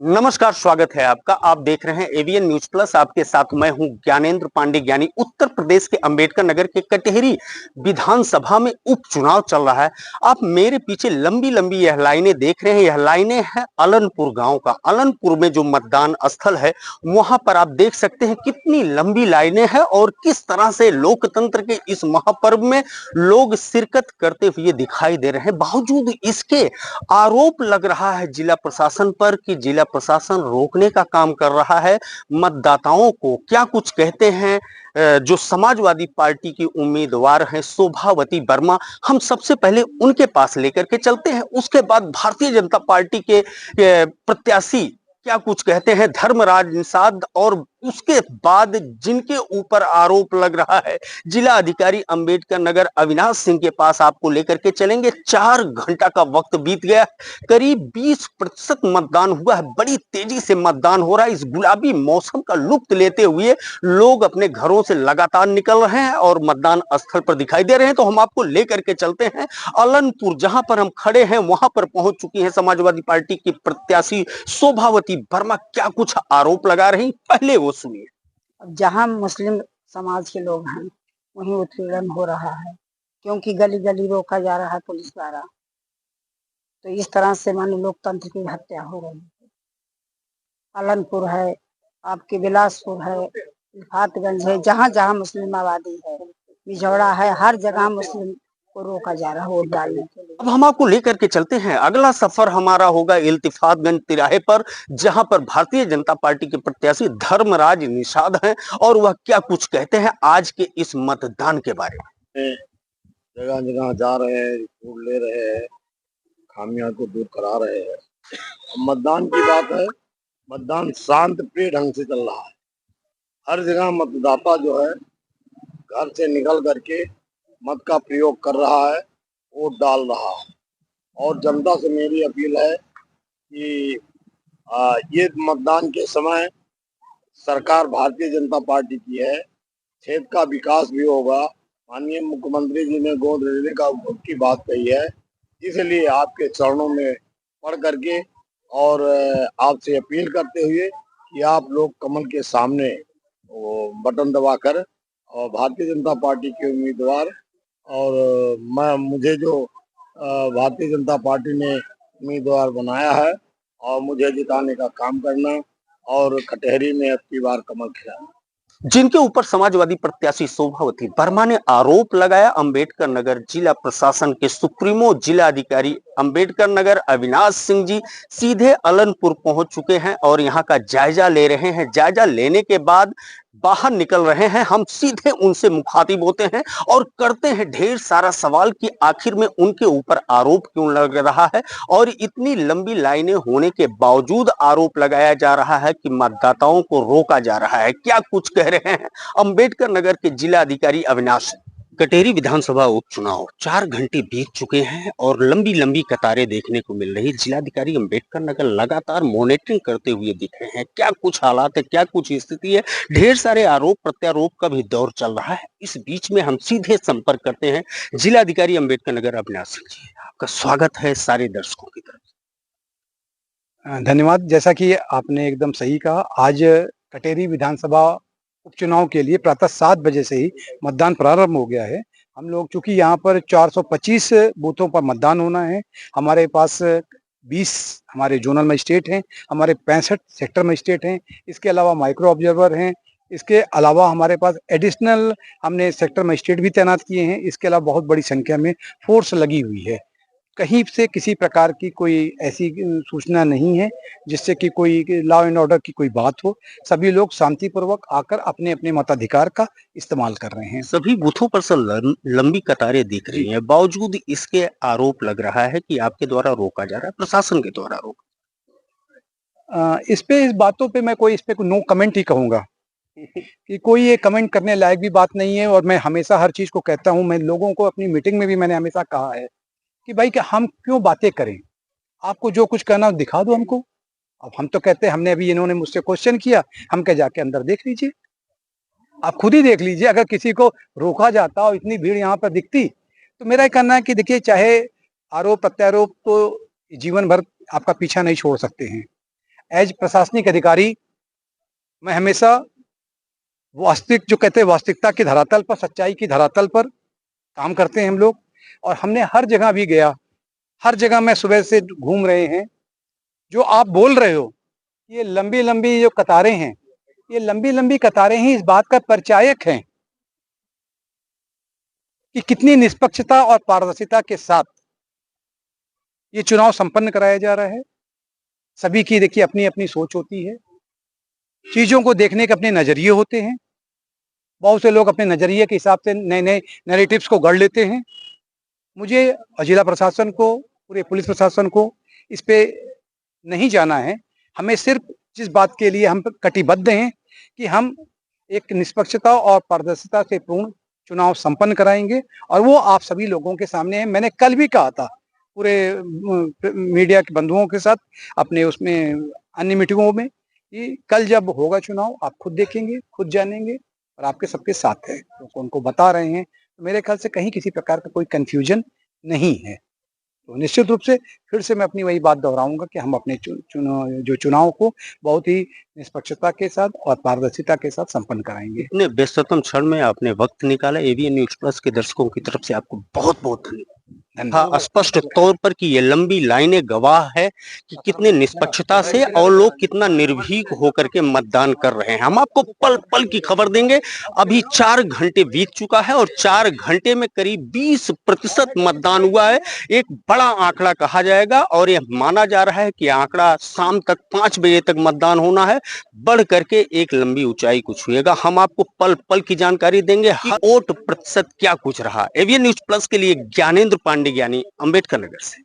नमस्कार, स्वागत है आपका। आप देख रहे हैं एवीएन न्यूज प्लस। आपके साथ मैं हूं ज्ञानेंद्र पांडे ज्ञानी। उत्तर प्रदेश के अंबेडकर नगर के कटेहरी विधानसभा में उपचुनाव चल रहा है। आप मेरे पीछे लंबी लंबी यह लाइनें देख रहे हैं, यह लाइनें हैं अलनपुर गांव का। अलनपुर में जो मतदान स्थल है वहां पर आप देख सकते हैं कितनी लंबी लाइनें हैं और किस तरह से लोकतंत्र के इस महापर्व में लोग शिरकत करते हुए दिखाई दे रहे हैं। बावजूद इसके आरोप लग रहा है जिला प्रशासन पर कि जिला प्रशासन रोकने का काम कर रहा है। मतदाताओं को क्या कुछ कहते हैं जो समाजवादी पार्टी की उम्मीदवार हैं शोभावती वर्मा, हम सबसे पहले उनके पास लेकर के चलते हैं। उसके बाद भारतीय जनता पार्टी के प्रत्याशी क्या कुछ कहते हैं धर्मराज निषाद, और उसके बाद जिनके ऊपर आरोप लग रहा है जिला अधिकारी अंबेडकर नगर अविनाश सिंह के पास आपको लेकर के चलेंगे। 4 घंटा का वक्त बीत गया, करीब 20% मतदान हुआ है। बड़ी तेजी से मतदान हो रहा है। इस गुलाबी मौसम का लुत्फ लेते हुए लोग अपने घरों से लगातार निकल रहे हैं और मतदान स्थल पर दिखाई दे रहे हैं। तो हम आपको लेकर के चलते हैं अलनपुर। जहां पर हम खड़े हैं वहां पर पहुंच चुकी है समाजवादी पार्टी की प्रत्याशी शोभावती वर्मा। क्या कुछ आरोप लगा रही, पहले वो सुनिए। जहाँ मुस्लिम समाज के लोग हैं वहीं उत्पीड़न हो रहा है, क्योंकि गली गली रोका जा रहा है पुलिस द्वारा। तो इस तरह से मानो लोकतंत्र की हत्या हो रही है। अलनपुर है, आपके बिलासपुर है, फातगंज है, जहाँ जहाँ मुस्लिम आबादी है, बिजौड़ा है, हर जगह मुस्लिम को रोका जा रहा है वोट डालने के लिए। अब हम आपको लेकर के चलते हैं। अगला सफर हमारा होगा इल्तिफातगंज तिराहे पर, जहां पर भारतीय जनता पार्टी के प्रत्याशी धर्मराज निषाद हैं और वह क्या कुछ कहते हैं आज के इस मतदान के बारे में। जगह जगह जा रहे हैं, रिपोर्ट ले रहे हैं, खामियां को दूर करा रहे हैं। मतदान की बात है, मतदान शांत प्रिय ढंग से चल रहा है। हर जगह मतदाता जो है घर से निकल करके मत का प्रयोग कर रहा है, वोट डाल रहा है। और जनता से मेरी अपील है कि ये मतदान के समय सरकार भारतीय जनता पार्टी की है, क्षेत्र का विकास भी होगा। माननीय मुख्यमंत्री जी ने गोद लेने का की बात कही है, इसलिए आपके चरणों में पढ़ करके और आपसे अपील करते हुए कि आप लोग कमल के सामने वो बटन दबाकर और भारतीय जनता पार्टी के उम्मीदवार और मुझे जो भारतीय जनता पार्टी ने उम्मीदवार बनाया है और मुझे जिताने का काम करना और कटहरी में अब की बार कमल खिलाना। जिनके ऊपर समाजवादी प्रत्याशी शोभावती वर्मा ने आरोप लगाया, अंबेडकर नगर जिला प्रशासन के सुप्रीमो जिला अधिकारी अंबेडकर नगर अविनाश सिंह जी सीधे अलनपुर पहुंच चुके हैं और यहां का जायजा ले रहे हैं। जायजा लेने के बाद बाहर निकल रहे हैं। हम सीधे उनसे मुखातिब होते हैं और करते हैं ढेर सारा सवाल कि आखिर में उनके ऊपर आरोप क्यों लग रहा है और इतनी लंबी लाइनें होने के बावजूद आरोप लगाया जा रहा है कि मतदाताओं को रोका जा रहा है। क्या कुछ कह रहे हैं अंबेडकर नगर के जिला अधिकारी अविनाश। कटेहरी विधानसभा उपचुनाव 4 घंटे बीत चुके हैं और लंबी लंबी कतारें देखने को मिल रही। जिलाधिकारी अंबेडकर नगर लगातार मॉनिटरिंग करते हुए दिख रहे हैं। क्या कुछ हालात है, क्या कुछ स्थिति है, ढेर सारे आरोप प्रत्यारोप का भी दौर चल रहा है। इस बीच में हम सीधे संपर्क करते हैं जिलाधिकारी अंबेडकर नगर अविनाश सिंह जी। आपका स्वागत है सारे दर्शकों की तरफ। धन्यवाद। जैसा कि आपने एकदम सही कहा, आज कटेहरी विधानसभा उपचुनाव के लिए प्रातः 7 बजे से ही मतदान प्रारंभ हो गया है। हम लोग चूंकि यहाँ पर 425 बूथों पर मतदान होना है, हमारे पास 20 हमारे जोनल मजिस्ट्रेट हैं, हमारे 65 सेक्टर मजिस्ट्रेट हैं, इसके अलावा माइक्रो ऑब्जर्वर हैं, इसके अलावा हमारे पास एडिशनल हमने सेक्टर मजिस्ट्रेट भी तैनात किए हैं। इसके अलावा बहुत बड़ी संख्या में फोर्स लगी हुई है। कहीं से किसी प्रकार की कोई ऐसी सूचना नहीं है जिससे कि कोई लॉ एंड ऑर्डर की कोई बात हो। सभी लोग शांतिपूर्वक आकर अपने अपने मताधिकार का इस्तेमाल कर रहे हैं। सभी बूथों पर से लंबी कतारें दिख रही हैं, बावजूद इसके आरोप लग रहा है कि आपके द्वारा रोका जा रहा है, प्रशासन के द्वारा रोका। इस बातों पे मैं इस पे नो कमेंट ही कहूंगा कि कोई ये कमेंट करने लायक भी बात नहीं है। और मैं हमेशा हर चीज को कहता हूं, मैं लोगों को अपनी मीटिंग में भी मैंने हमेशा कहा है कि भाई कि हम क्यों बातें करें, आपको जो कुछ करना दिखा दो हमको। अब हम तो कहते हैं, हमने अभी इन्होंने मुझसे क्वेश्चन किया, हम कह जाके अंदर देख लीजिए, आप खुद ही देख लीजिए। अगर किसी को रोका जाता और इतनी भीड़ यहाँ पर दिखती तो मेरा कहना है कि देखिए, चाहे आरोप प्रत्यारोप तो जीवन भर आपका पीछा नहीं छोड़ सकते हैं। एज प्रशासनिक अधिकारी मैं हमेशा जो कहते हैं वास्तविकता के धरातल पर, सच्चाई की धरातल पर काम करते हैं हम लोग। और हमने हर जगह भी गया, हर जगह मैं सुबह से घूम रहे हैं। जो आप बोल रहे हो, ये लंबी लंबी जो कतारें हैं, ये लंबी लंबी कतारें ही इस बात का परिचायक हैं कि कितनी निष्पक्षता और पारदर्शिता के साथ ये चुनाव संपन्न कराया जा रहा है। सभी की देखिए अपनी अपनी सोच होती है, चीजों को देखने के अपने नजरिए होते हैं। बहुत से लोग अपने नजरिए के हिसाब से नए नए नैरेटिव्स को गढ़ लेते हैं। मुझे जिला प्रशासन को, पूरे पुलिस प्रशासन को इस पे नहीं जाना है। हमें सिर्फ जिस बात के लिए हम कटिबद्ध हैं कि हम एक निष्पक्षता और पारदर्शिता से पूर्ण चुनाव संपन्न कराएंगे, और वो आप सभी लोगों के सामने है। मैंने कल भी कहा था पूरे मीडिया के बंधुओं के साथ अपने उसमें अन्य मीटिंगों में कि कल जब होगा चुनाव आप खुद देखेंगे, खुद जानेंगे, और आपके सबके साथ है, तो उनको बता रहे हैं। तो मेरे ख्याल से कहीं किसी प्रकार का कोई कंफ्यूजन नहीं है। तो निश्चित रूप से फिर से मैं अपनी वही बात दोहराऊंगा कि हम अपने चुनाव को बहुत ही निष्पक्षता के साथ और पारदर्शिता के साथ संपन्न कराएंगे। इतने व्यस्ततम क्षण में आपने वक्त निकाला। एबीएन न्यूज प्लस के दर्शकों की तरफ से आपको बहुत बहुत धन्यवाद। हाँ, स्पष्ट तौर पर कि ये लंबी लाइनें गवाह है कि कितने निष्पक्षता से और लोग कितना निर्भीक होकर के मतदान कर रहे हैं। हम आपको पल पल की खबर देंगे। अभी 4 घंटे बीत चुका है और 4 घंटे में करीब 20% मतदान हुआ है। एक बड़ा आंकड़ा कहा जाएगा और यह माना जा रहा है कि आंकड़ा शाम तक 5 बजे तक मतदान होना है, बढ़ करके एक लंबी ऊंचाई को छुएगा। हम आपको पल पल की जानकारी देंगे, हर वोट प्रतिशत क्या कुछ रहा। एबीएन न्यूज प्लस के लिए ज्ञानेंद्र पांडे ज्ञानी, अंबेडकर नगर से।